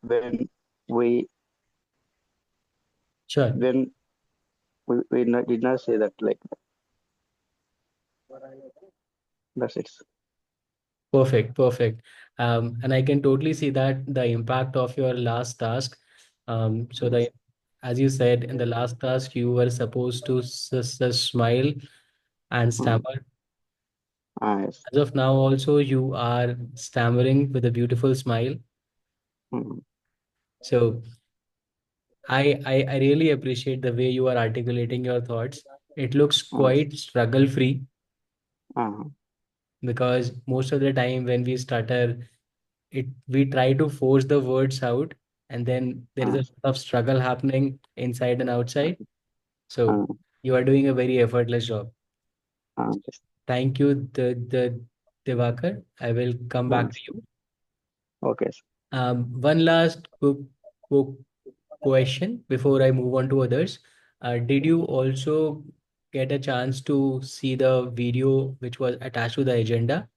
when we Sure. when did not say that like that's it. Perfect, perfect. And I can totally see that the impact of your last task. So Yes. as you said, in the last task, you were supposed to smile and Mm. stammer. Yes. As of now, also, you are stammering with a beautiful smile. Mm. So I really appreciate the way you are articulating your thoughts. It looks Yes. quite struggle-free Uh, because most of the time when we stutter, we try to force the words out, and then there is a uh, lot of struggle happening inside and outside. uh, So you are doing a very effortless job. yes. Thank you, the Devakar. I will come back to Yes. you. Okay. One last quick question before I move on to others. Did you also get a chance to see the video which was attached to the agenda?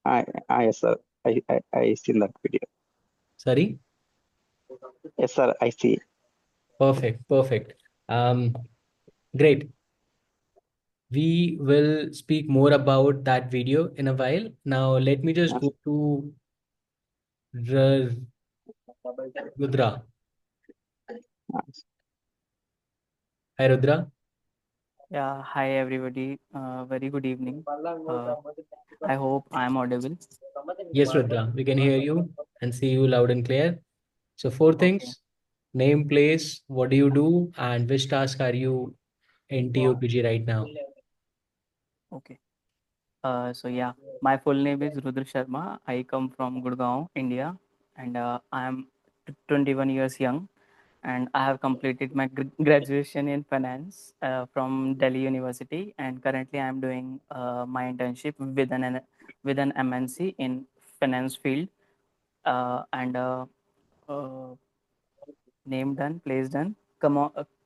Yes, sir. I seen that video. Sorry? Yes, sir. I see. Perfect, perfect. Um, Great. We will speak more about that video in a while. Now, let me just Yes. go to Rudra. Yes. Hi, Rudra. Yeah, hi everybody. Very good evening. Uh, I hope I am audible. Yes, Rudra, we can hear you and see you loud and clear. So, four Okay, things: name, place, what do you do, and which task are you in TOPG right now? okay. So yeah, my full name is Rudra Sharma. I come from Gurgaon, India, and I am 21 years young, and I have completed my graduation in finance from Delhi University, and currently I am doing my internship with an MNC in finance field, and uh, name done, place done.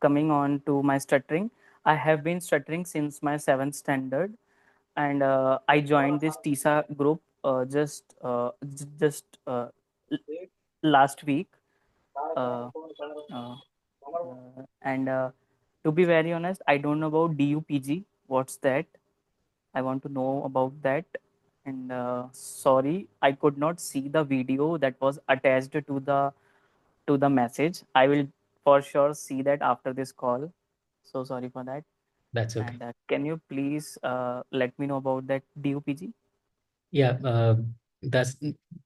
Coming on to my stuttering, I have been stuttering since my seventh standard, and I joined this TISA group just l- last week. Uh, uh, and To be very honest, I don't know about DUPG. What's that? I want to know about that. And sorry, I could not see the video that was attached to the message. I will for sure see that after this call. So sorry for that. That's okay. And can you please let me know about that DUPG? Yeah, that's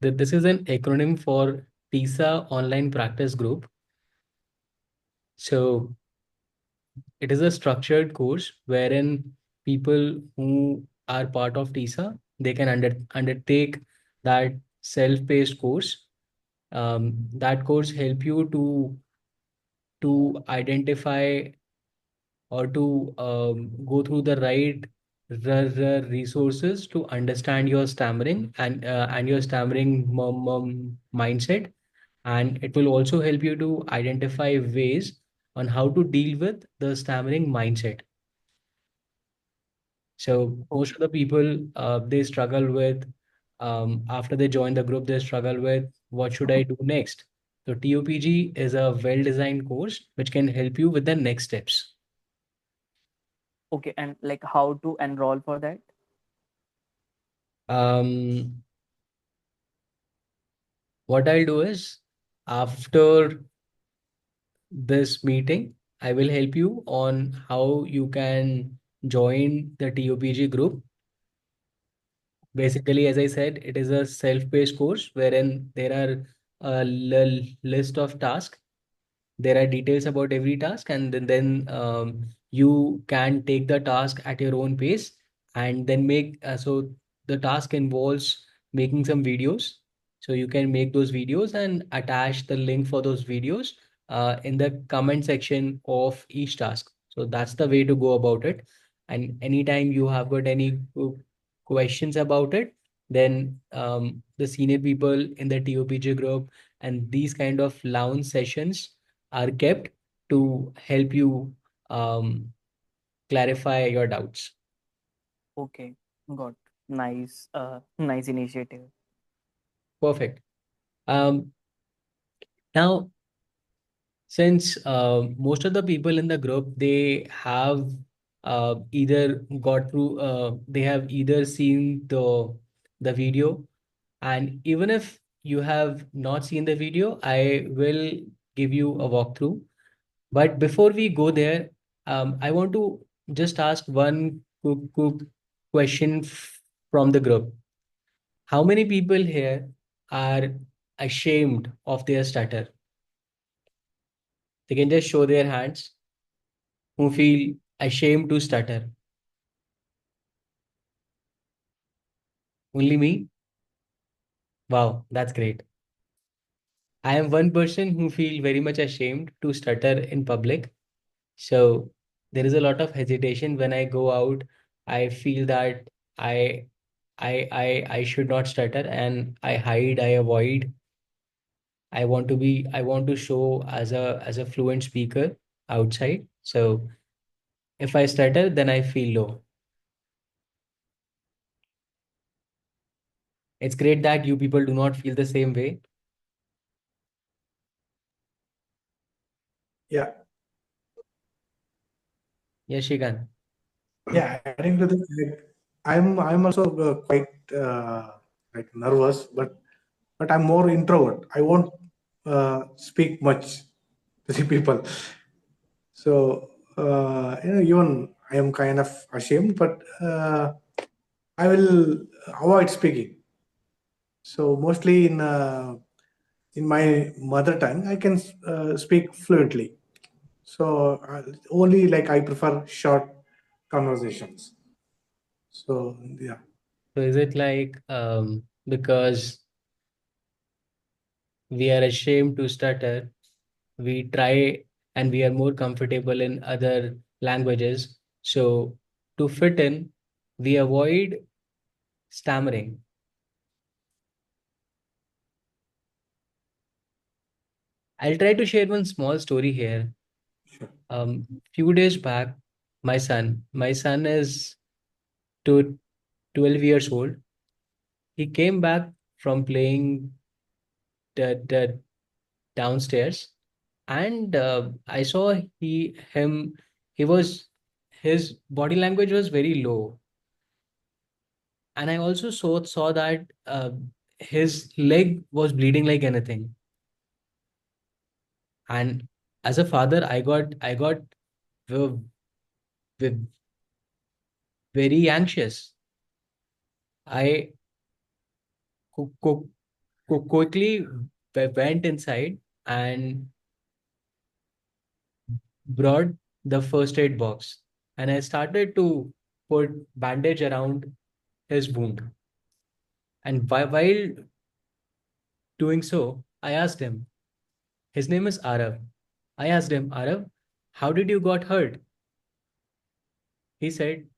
this is an acronym for TISA Online Practice Group. So it is a structured course wherein people who are part of TISA, they can undertake that self-paced course. That course help you to identify or to go through the right resources to understand your stammering and your stammering mindset, and it will also help you to identify ways on how to deal with the stammering mindset. So most Okay, of the people they struggle with after they join the group, they struggle with what should I do next. So TOPG is a well-designed course which can help you with the next steps. okay, and like how to enroll for that? Um, what I'll do is after this meeting, I will help you on how you can join the TOPG group. Basically, as I said, it is a self-paced course wherein there are a list of tasks. There are details about every task, and then you can take the task at your own pace and then make so the task involves making some videos. So you can make those videos and attach the link for those videos in the comment section of each task. So that's the way to go about it. And anytime you have got any questions about it, then the senior people in the TOPG group and these kind of lounge sessions are kept to help you um, clarify your doubts. Okay, got nice, nice initiative. Perfect. Um, Now, since most of the people in the group, they have either got through, they have either seen the video, and even if you have not seen the video, I will give you a walkthrough. But before we go there, I want to just ask one quick question from the group. How many people here are ashamed of their stutter? They can just show their hands who feel ashamed to stutter. Only me? Wow, that's great. I am one person who feel very much ashamed to stutter in public. So there is a lot of hesitation when I go out. I feel that I I should not stutter, and I hide, I avoid. I want to show as a fluent speaker outside. So if I stutter, then I feel low. It's great that you people do not feel the same way. Yeah, Yes, Shigan. yeah. Adding to this, I'm also quite like nervous, but I'm more introvert. I won't speak much to the people. So even I am kind of ashamed, but I will avoid speaking. So mostly in my mother tongue, I can speak fluently. So only like I prefer short conversations. So yeah, So is it like because we are ashamed to stutter, we try and we are more comfortable in other languages. So to fit in, we avoid stammering. I'll try to share one small story here. sure. Few days back, my son is to 12 years old. He came back from playing the downstairs, and I saw he was his body language was very low, and I also saw that his leg was bleeding like anything. And as a father, I got v- v- very anxious. I qu- qu- quickly went inside and brought the first aid box, and I started to put bandage around his wound. And while doing so, I asked him, his name is Arav. I asked him, Arav, how did you got hurt? He said,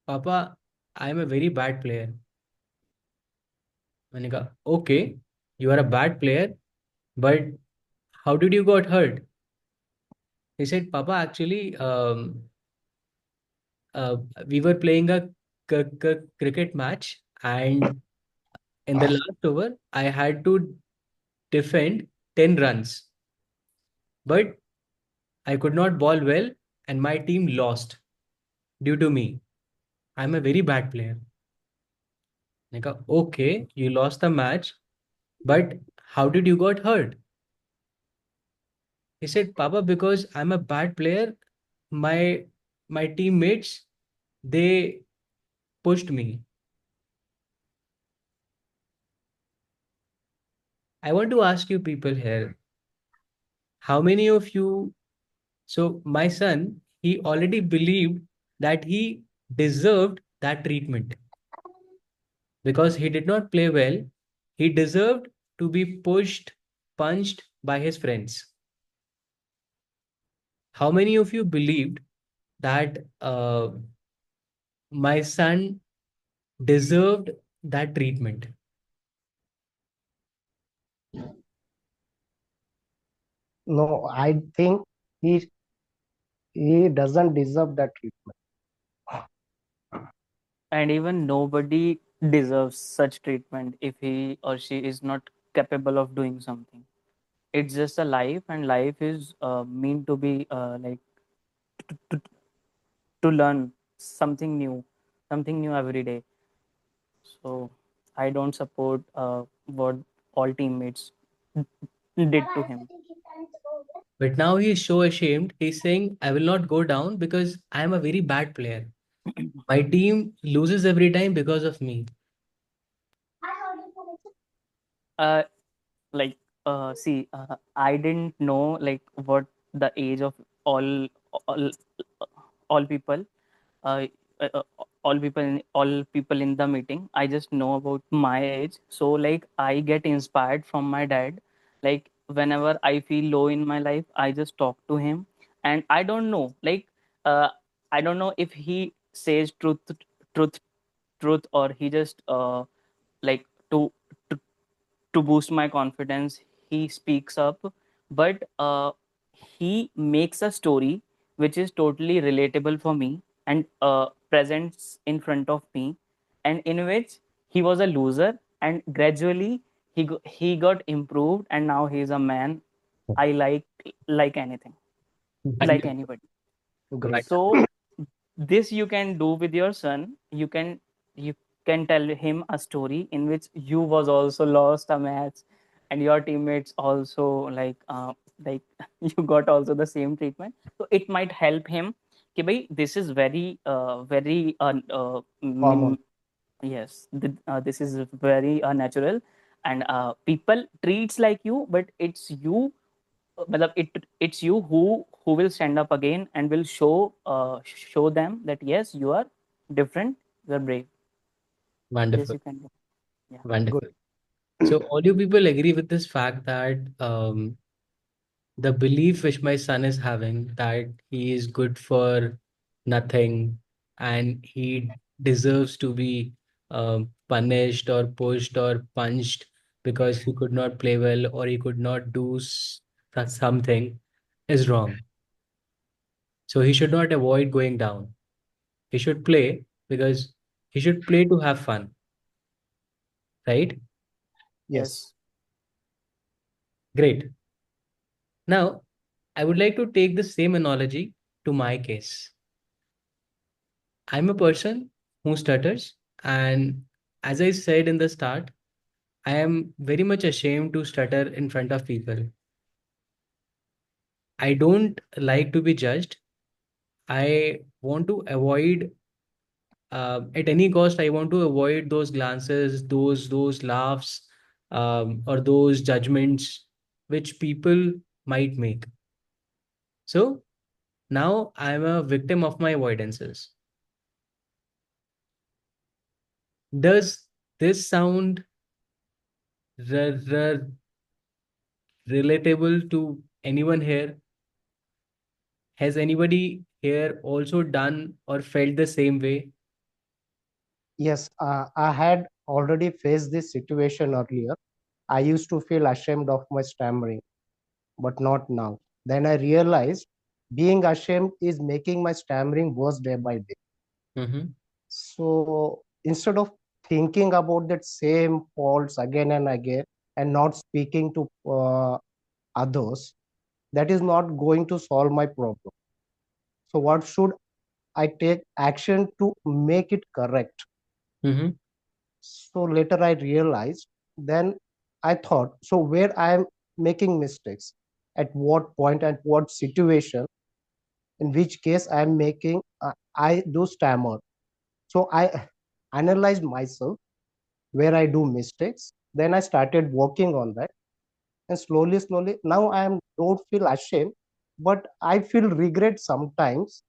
Papa, I am a very bad player. मैंने कहा, okay, you are a bad player, but how did you got hurt? He said, Papa, actually, uh, we were playing a cricket match, and in the last over, I had to defend 10 runs, but I could not bowl well, and my team lost due to me. I'm a very bad player. मैंने कहा, okay, you lost the match, but how did you got hurt? He said, Papa, because I'm a bad player, my my teammates, they pushed me. I want to ask you people here, how many of you, so my son, he already believed that he deserved that treatment because he did not play well. He deserved to be pushed, punched by his friends. How many of you believed that my son deserved that treatment? No, I think he he doesn't deserve that treatment. And even nobody deserves such treatment if he or she is not capable of doing something. it's just a life, and life is meant to be to learn something new every day. So I don't support what all teammates did to him. But now he is so ashamed. He's saying, I will not go down because I am a very bad player. My team loses every time because of me. uh, like see, I didn't know like what the age of all all people, uh, uh, uh, all people in the meeting. I just know about my age, so like I get inspired from my dad. Like whenever I feel low in my life, I just talk to him. And I don't know, like uh, I don't know if he says truth truth, or he just like to to boost my confidence, he speaks up. But he makes a story which is totally relatable for me, and presents in front of me, and in which he was a loser, and gradually he got improved, and now he's a man I like anything, like Wonderful. anybody. Great. So this you can do with your son. You can tell him a story in which you was also lost a match, and your teammates also like you got also the same treatment. So it might help him कि भाई this is very Common. yes, this is very natural, and people treats like you, but it's you, मतलब it's you who will stand up again and will show them that yes, you are different, you are brave. This Wonderful. you can do. Yeah. Good. Wonderful. So all you people agree with this fact that the belief which my son is having that he is good for nothing and he deserves to be punished or pushed or punched because he could not play well or he could not do something is wrong. So he should not avoid going down. He should play because he should play to have fun, right? Yes. Yes. Great. Now, I would like to take the same analogy to my case. I'm a person who stutters, and as I said in the start, I am very much ashamed to stutter in front of people. I don't like to be judged. I want to avoid, at any cost, I want to avoid those glances, those laughs, or those judgments which people might make. So now I'm a victim of my avoidances. Does this sound r- r- relatable to anyone here? Has anybody here also done or felt the same way? Yes. I had already faced this situation earlier. I used to feel ashamed of my stammering, but not now. Then I realized being ashamed is making my stammering worse day by day. Mm-hmm. So instead of thinking about that same faults again and again and not speaking to others, that is not going to solve my problem. So what should I take action to make it correct? Mm-hmm. So later I realized, then I thought, so where I am making mistakes, at what point and what situation, in which case I am making, I do stammer. So I analyzed myself where I do mistakes. Then I started working on that, and slowly, now I am don't feel ashamed, but I feel regret sometimes.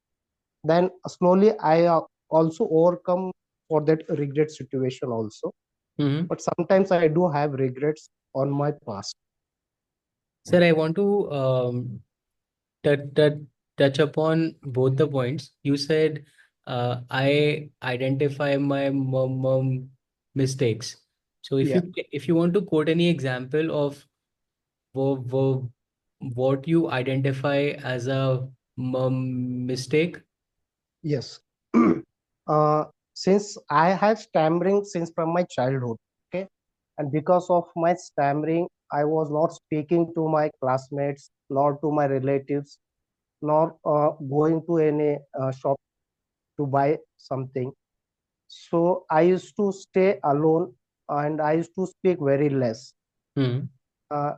Then slowly I also overcome for that regret situation also. Mm-hmm. But sometimes I do have regrets on my past. Sir, I want to touch upon both the points. You said I identify my mistakes. So Yeah. if you want to quote any example of what you identify as a mistake. Yes. uh, since I have stammering since from my childhood, okay, and because of my stammering, I was not speaking to my classmates, nor to my relatives, nor going to any shop to buy something. So I used to stay alone and I used to speak very less. Hmm. Uh,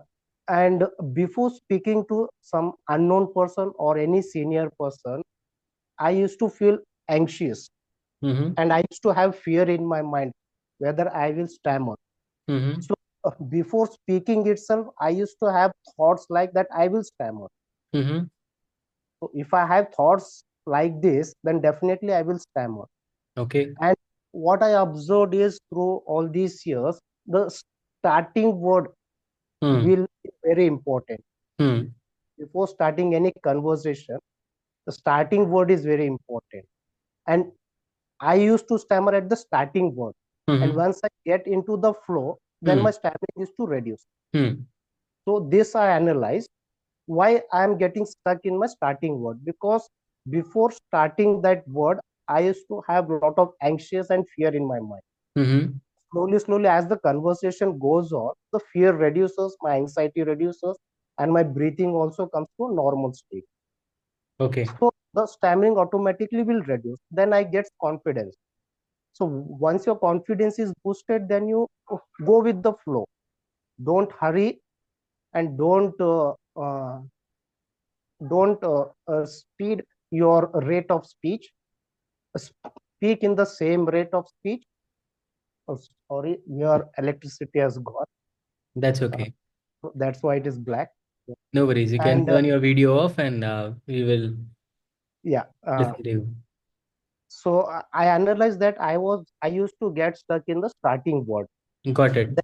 and before speaking to some unknown person or any senior person, I used to feel anxious Mm-hmm. and I used to have fear in my mind whether I will stammer. Mm-hmm. So before speaking itself, I used to have thoughts like that I will stammer. Mm-hmm. So if I have thoughts like this, then definitely I will stammer. Okay. And what I observed is through all these years, the starting word Hmm. will be very important. Hmm. Before starting any conversation, the starting word is very important. And I used to stammer at the starting word. And Mm-hmm. once I get into the flow, then Hmm. my stammering is to reduce. Hmm. So this I analyzed why I am getting stuck in my starting word, because before starting that word, I used to have a lot of anxious and fear in my mind. Mm-hmm. Slowly, as the conversation goes on, the fear reduces, my anxiety reduces, and my breathing also comes to a normal state. Okay. So the stammering automatically will reduce. Then I get confidence. So once your confidence is boosted, then you go with the flow. Don't hurry and don't speed your rate of speech. Speak in the same rate of speech. Oh, sorry, your electricity has gone. That's Uh, okay. that's why it is black. No worries. You can And turn your video off and we will yeah, listen to you. so I analyzed that I used to get stuck in the starting word. Got it.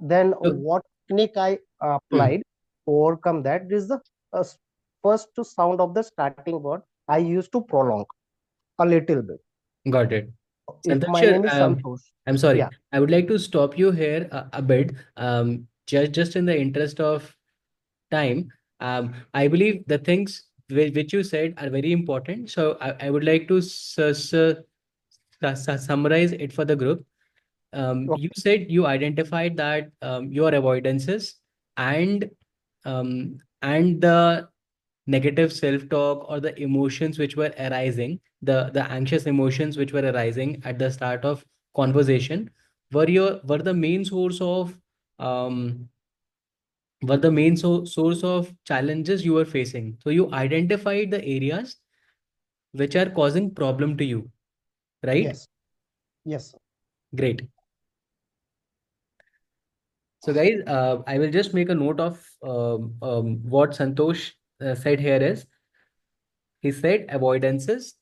Then So, what technique I hmm, applied to overcome that is the uh, first sound of the starting word I used to prolong a little bit. got it. If my Santosh, name is Santosh, I'm sorry. yeah, I would like to stop you here a bit. Just in the interest of time, I believe the things which you said are very important. So I would like to summarize it for the group. You okay, said you identified that your avoidances and the negative self-talk or the emotions which were arising, the anxious emotions which were arising at the start of conversation were the main source of um, source of challenges you were facing. So you identified the areas which are causing problem to you, right? yes, yes, Great. So guys, I will just make a note of what Santosh said here is, he said avoidances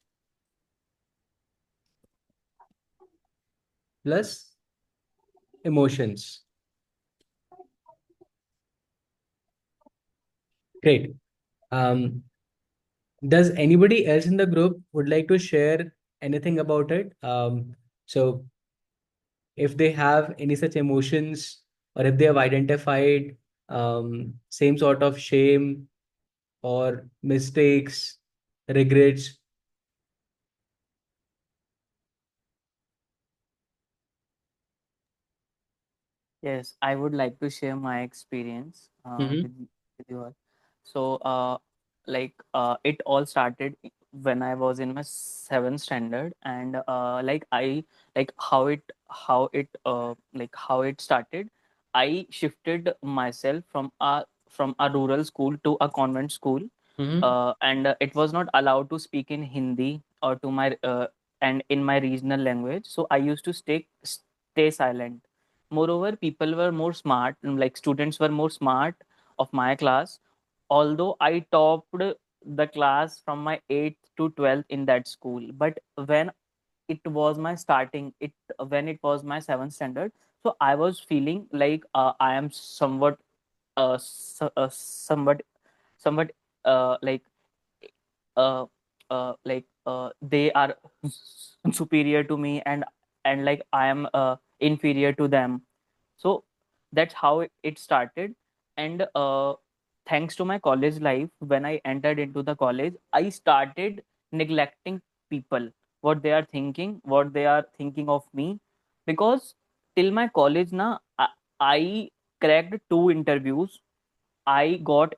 plus emotions. Great. Um, does anybody else in the group would like to share anything about it? So if they have any such emotions or if they have identified same sort of shame or mistakes, regrets. Yes, I would like to share my experience Mm-hmm. with you all. So, it all started when I was in my seventh standard, and how it started. I shifted myself from a rural school to a convent school, Mm-hmm. and it was not allowed to speak in Hindi or to my and in my regional language. So I used to stay silent. Moreover, people were more smart, like students were more smart of my class. Although I topped the class from my 8th to 12th in that school, but when it was my starting, it when it was my seventh standard, so I was feeling like I am somewhat somewhat like they are superior to me, and like I am inferior to them. So that's how it started. And thanks to my college life, when I entered into the college, I started neglecting people, what they are thinking of me. Because till my college na, I cracked 2 interviews. I got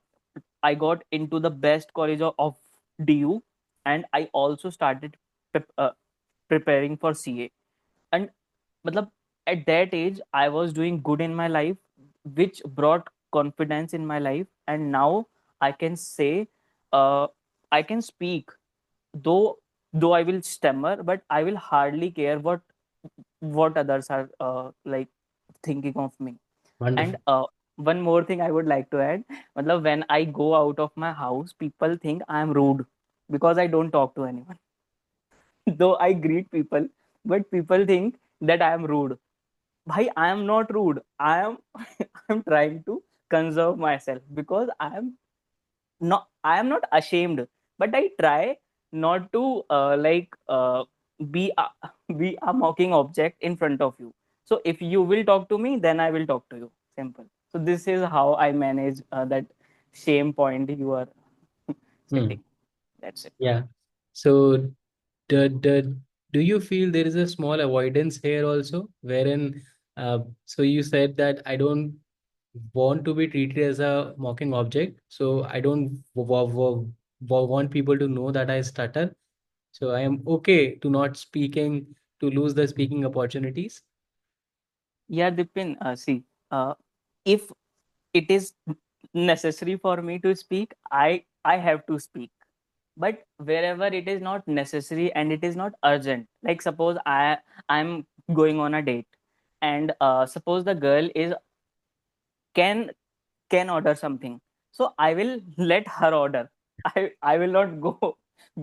I got into the best college of DU, and I also started preparing for CA. And matlab, at that age, I was doing good in my life, which brought confidence in my life. And now I can say, I can speak, though I will stammer, but I will hardly care what others are like thinking of me. And Wonderful. one more thing I would like to add, matlab, when I go out of my house, people think I am rude because I don't talk to anyone. Though I greet people, but people think that I am rude. Bhai, I am not rude. I am I'm trying to conserve myself because I am not ashamed, but I try not to be a, be a mocking object in front of you. So if you will talk to me, then I will talk to you. Simple. So this is how I manage that shame point you are Hmm. stating. That's it. Yeah. So the do you feel there is a small avoidance here also, wherein so you said that I don't want to be treated as a mocking object, so I don't want people to know that I stutter. So I am okay to not speaking, to lose the speaking opportunities. Yeah, Dipin, see, if it is necessary for me to speak, I have to speak. But wherever it is not necessary and it is not urgent, like suppose I'm going on a date, and suppose the girl is can can order something, so I will let her order. I will not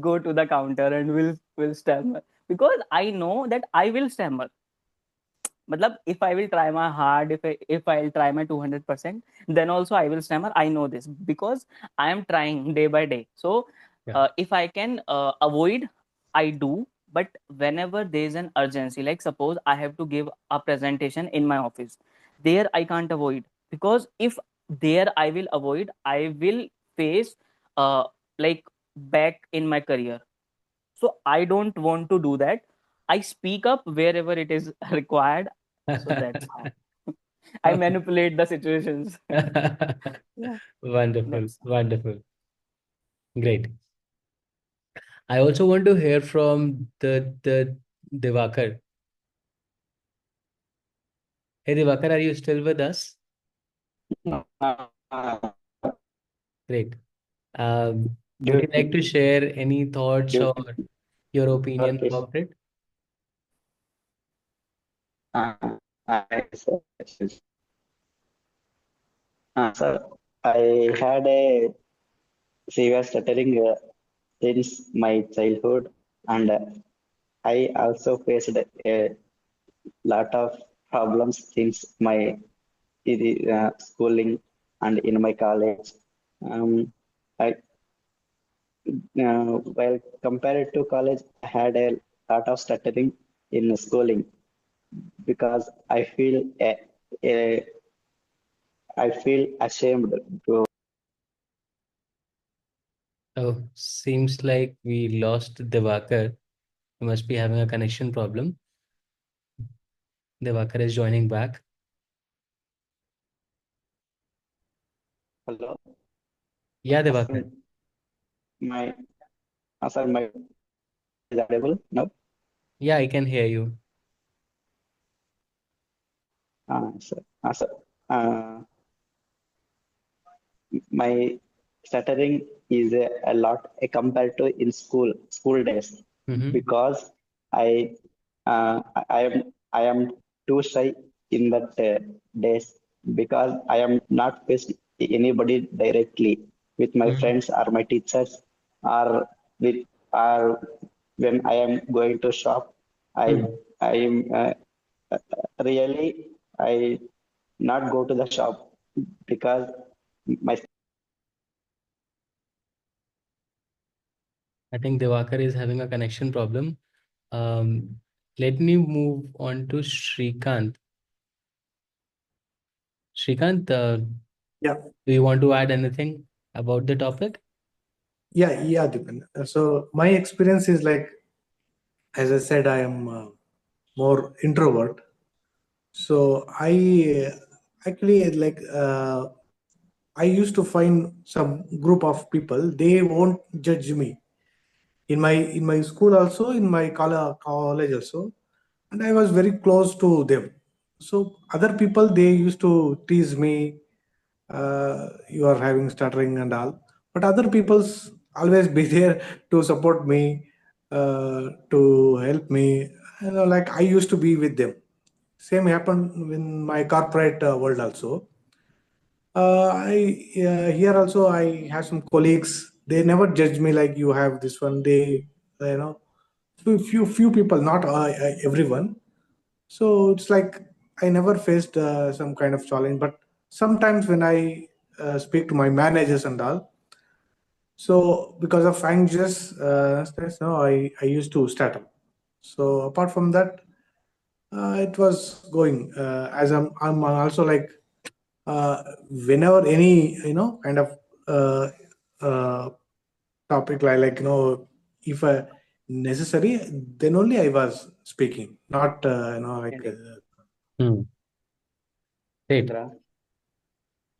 go to the counter and will stammer, because I know that I will stammer. Matlab, if I will try my hard, if I'll try my 200%, then also I will stammer. I know this because I am trying day by day. So Yeah. if I can avoid, I do. But whenever there is an urgency, like suppose I have to give a presentation in my office, there I can't avoid, because if there I will avoid, I will face uh, like back in my career. So I don't want to do that. I speak up wherever it is required. So that's how I manipulate the situations. Yeah, Wonderful, that's wonderful, great. I also want to hear from the Divakar. Hey Divakar, are you still with us? Uh, Great. Would due you like to share any thoughts due or to your your opinion case, about it? sir, sir, I had a severe stuttering since my childhood, and I also faced a lot of problems since my schooling and in my college. Um, I, while compared to college, I had a lot of stuttering in schooling because a, I feel ashamed to. Oh, seems like we lost Divakar. We must be having a connection problem. Divakar is joining back. Hello, Yeah, sir, Divakar. my sir, my is audible now. Yeah, I can hear you. Sir, sir, uh, my stuttering is a lot compared to in school days Mm-hmm. because I I am too shy in that days because I am not faced anybody directly with my Mm-hmm. friends or my teachers or with or when I am going to shop. I am really I not go to the shop because my I think Divakar is having a connection problem. Um, Let me move on to Shrikant. Shrikant, Yeah, do you want to add anything about the topic? yeah, Dipen. So my experience is like, as I said, I am more introvert. So actually, like I used to find some group of people. They won't judge me in my school also, in my college also, and I was very close to them. So other people, they used to tease me, you are having stuttering and all, but other people's always be there to support me, to help me, like I used to be with them. Same happened in my corporate world also. I Here also I have some colleagues. They never judge me like you have this one. They, you know, few people, not everyone. So it's like I never faced some kind of challenge. But sometimes when I speak to my managers and all, so because of anxious stress, no, I used to stutter. So apart from that, it was going as I'm also like uh, whenever any kind of uh, uh, topic if necessary, then only I was speaking, not like Hmm. Great. Indra.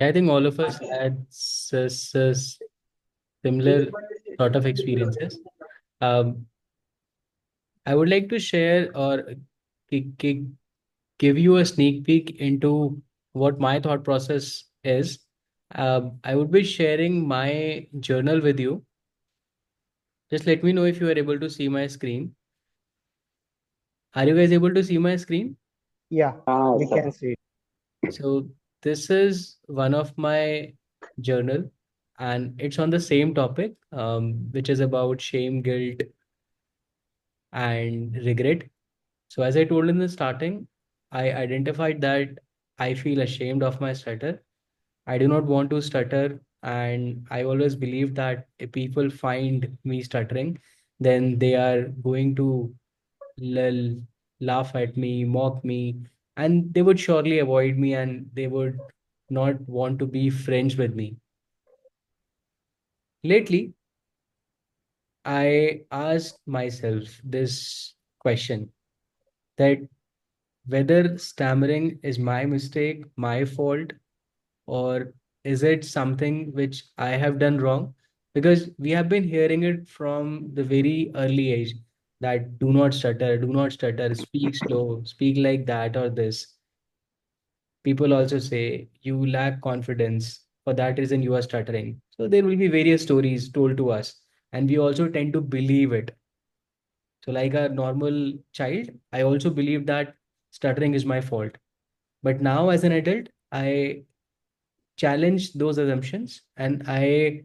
I think all of us had similar sort of experiences. Um, I would like to share or gi- gi- give you a sneak peek into what my thought process is. I would be sharing my journal with you. Just let me know if you are able to see my screen. Are you guys able to see my screen? Yeah, we Sir. can see it. So this is one of my journal, and it's on the same topic, which is about shame, guilt, and regret. So as I told in the starting, I identified that I feel ashamed of my stutter. I do not want to stutter, and I always believe that if people find me stuttering, then they are going to l laugh at me, mock me, and they would surely avoid me and they would not want to be friends with me. Lately, I asked myself this question that whether stammering is my mistake, my fault, or is it something which I have done wrong? Because we have been hearing it from the very early age that do not stutter, speak slow, speak like that or this. People also say you lack confidence. For that reason, you are stuttering. So there will be various stories told to us, and we also tend to believe it. So, like a normal child, I also believe that stuttering is my fault. But now, as an adult, I challenged those assumptions and I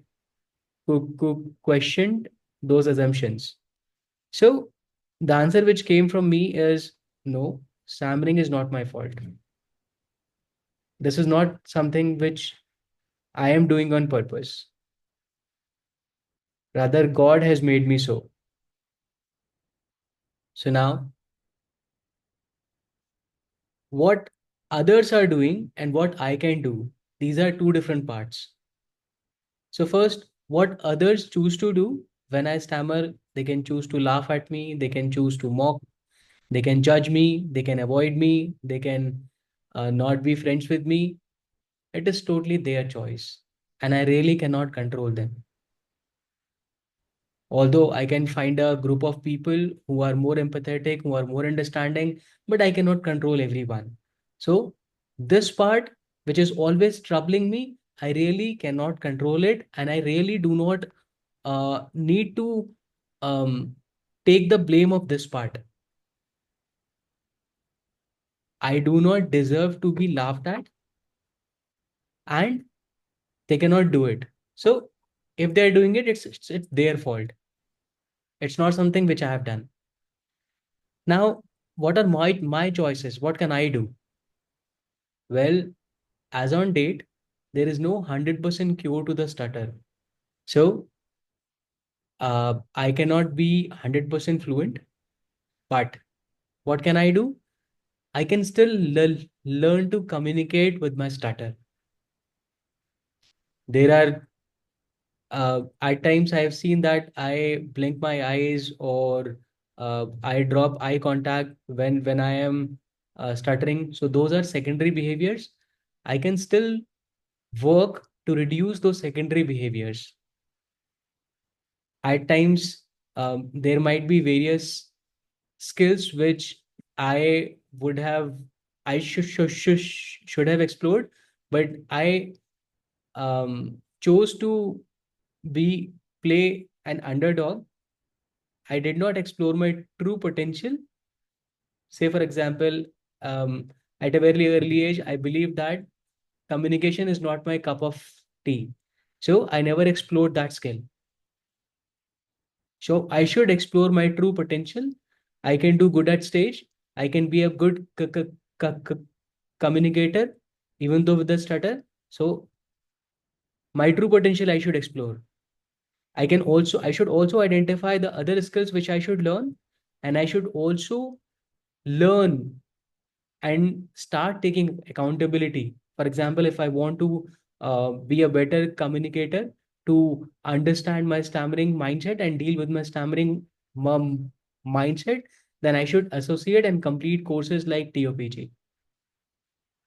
questioned those assumptions. So, the answer which came from me is no, stammering is not my fault. This is not something which I am doing on purpose. Rather, God has made me so. So now, what others are doing and what I can do, these are two different parts. So, first, what others choose to do when I stammer, they can choose to laugh at me, they can choose to mock, they can judge me, they can avoid me, they can not be friends with me. It is totally their choice. And I really cannot control them. Although I can find a group of people who are more empathetic, who are more understanding, but I cannot control everyone. So, this part, which is always troubling me, I really cannot control it, and I really do not need to um, take the blame of this part. I do not deserve to be laughed at, and they cannot do it. So, if they're doing it, it's their fault. It's not something which I have done. Now, what are my choices? What can I do? Well, as on date, there is no 100% cure to the stutter. So, I cannot be 100% fluent, but what can I do? I can still learn to communicate with my stutter. There are at times I have seen that I blink my eyes or I drop eye contact when I am stuttering. So those are secondary behaviors. I can still work to reduce those secondary behaviors. At times, there might be various skills which I would have, I should have explored, but I chose to be play an underdog. I did not explore my true potential. Say, for example, at a very early age, I believe that communication is not my cup of tea. So I never explored that skill. So I should explore my true potential. I can do good at stage. I can be a good communicator, even though with the stutter. So my true potential I should explore. I should also identify the other skills which I should learn, and I should also learn and start taking accountability. For example, if I want to be a better communicator, to understand my stammering mindset and deal with my stammering mindset, then I should associate and complete courses like TOPG,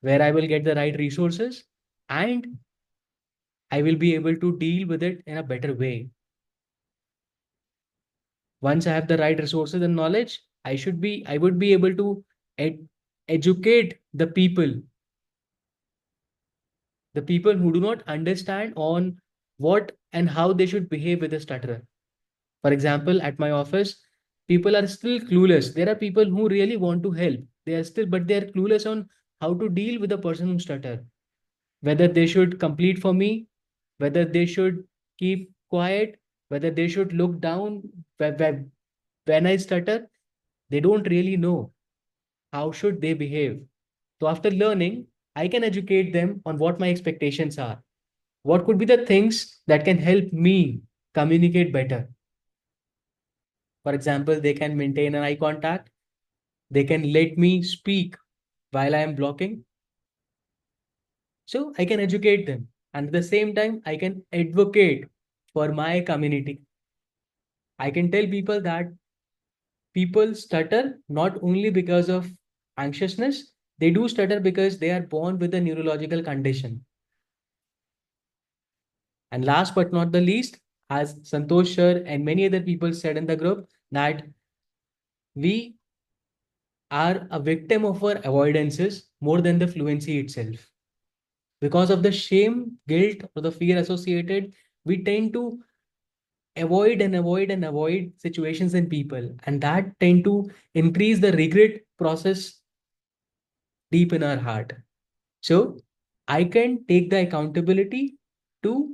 where I will get the right resources and I will be able to deal with it in a better way. Once I have the right resources and knowledge, I would be able to educate the people who do not understand on what and how they should behave with a stutterer. For example, at my office, people are still clueless. There are people who really want to help. But they are clueless on how to deal with a person who stutter. Whether they should complete for me, whether they should keep quiet, whether they should look down when I stutter, they don't really know how should they behave. So after learning, I can educate them on what my expectations are. What could be the things that can help me communicate better? For example, they can maintain an eye contact. They can let me speak while I am blocking. So I can educate them. And at the same time, I can advocate for my community. I can tell people that people stutter not only because of anxiousness, they do stutter because they are born with a neurological condition. And last but not the least, as Santosh sir and many other people said in the group, that we are a victim of our avoidances more than the fluency itself. Because of the shame, guilt, or the fear associated, we tend to avoid situations and people, and that tend to increase the regret process deep in our heart. So I can take the accountability to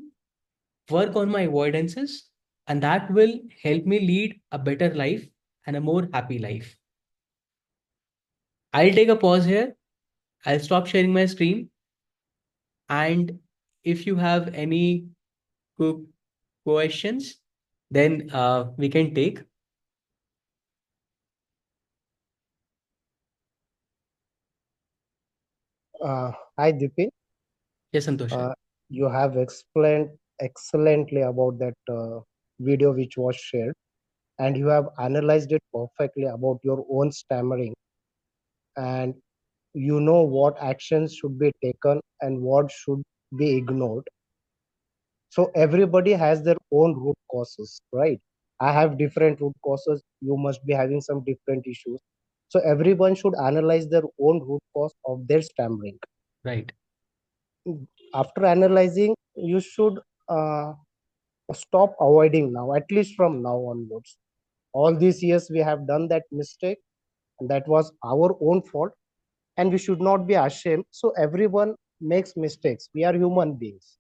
work on my avoidances, and that will help me lead a better life and a more happy life. I'll take a pause here. I'll stop sharing my screen. And if you have any questions, then we can take. Hi, Dipin. Yes, Santosh. You have explained excellently about that video which was shared, and you have analyzed it perfectly about your own stammering, and you know what actions should be taken and what should be ignored. So everybody has their own root causes, right? I have different root causes. You must be having some different issues. So everyone should analyze their own root cause of their stammering. Right. After analyzing, you should stop avoiding now, at least from now onwards. All these years we have done that mistake, and that was our own fault, and we should not be ashamed. So everyone makes mistakes. We are human beings.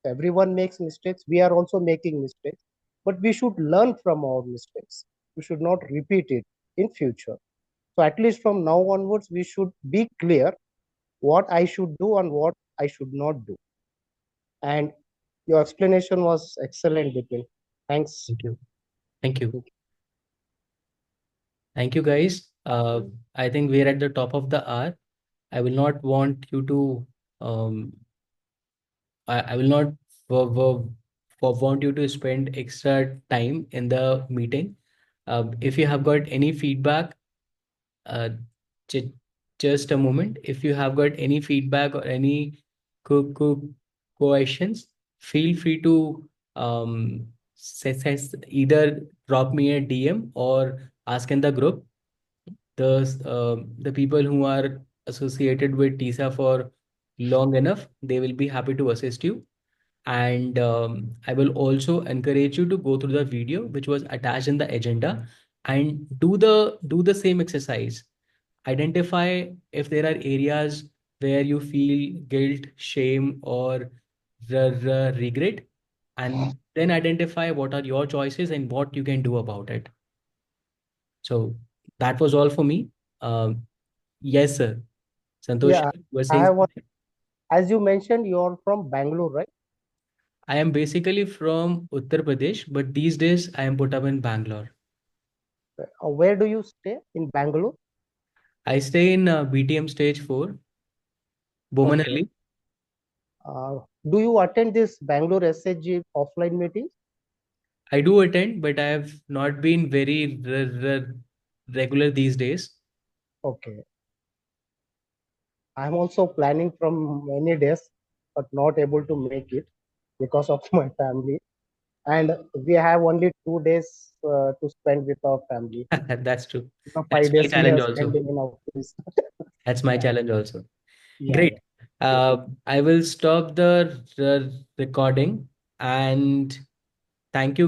Everyone makes mistakes. We are also making mistakes, but we should learn from our mistakes. We should not repeat it in future. So at least from now onwards, we should be clear what I should do and what I should not do. And your explanation was excellent, Bipin. Thanks. Thank you. Thank you. Thank you, guys. I think we're at the top of the hour. I will not want you to, I will not want you to spend extra time in the meeting. If you have got any feedback, uh, ch just a moment. If you have got any feedback or any questions, feel free to either drop me a DM or ask in the group. The people who are associated with TISA for long enough, they will be happy to assist you. And I will also encourage you to go through the video which was attached in the agenda and do the same exercise. Identify if there are areas where you feel guilt, shame, or regret, and then identify what are your choices and what you can do about it. So that was all for me. Yes, sir. Santosh, Yeah, you were I saying have one. something? As you mentioned, you're from Bangalore, right? I am basically from Uttar Pradesh, but these days I am put up in Bangalore. Where do you stay in Bangalore? I stay in BTM Stage 4, Okay. Bomanhalli. Do you attend this Bangalore SHG offline meetings? I do attend, but I have not been very regular these days. Okay. I'm also planning from many days, but not able to make it because of my family. And we have only 2 days to spend with our family. That's true. The That's five my days we challenge are also. spending in office. That's my Yeah, challenge also. yeah, Great. yeah. I will stop the recording and thank you.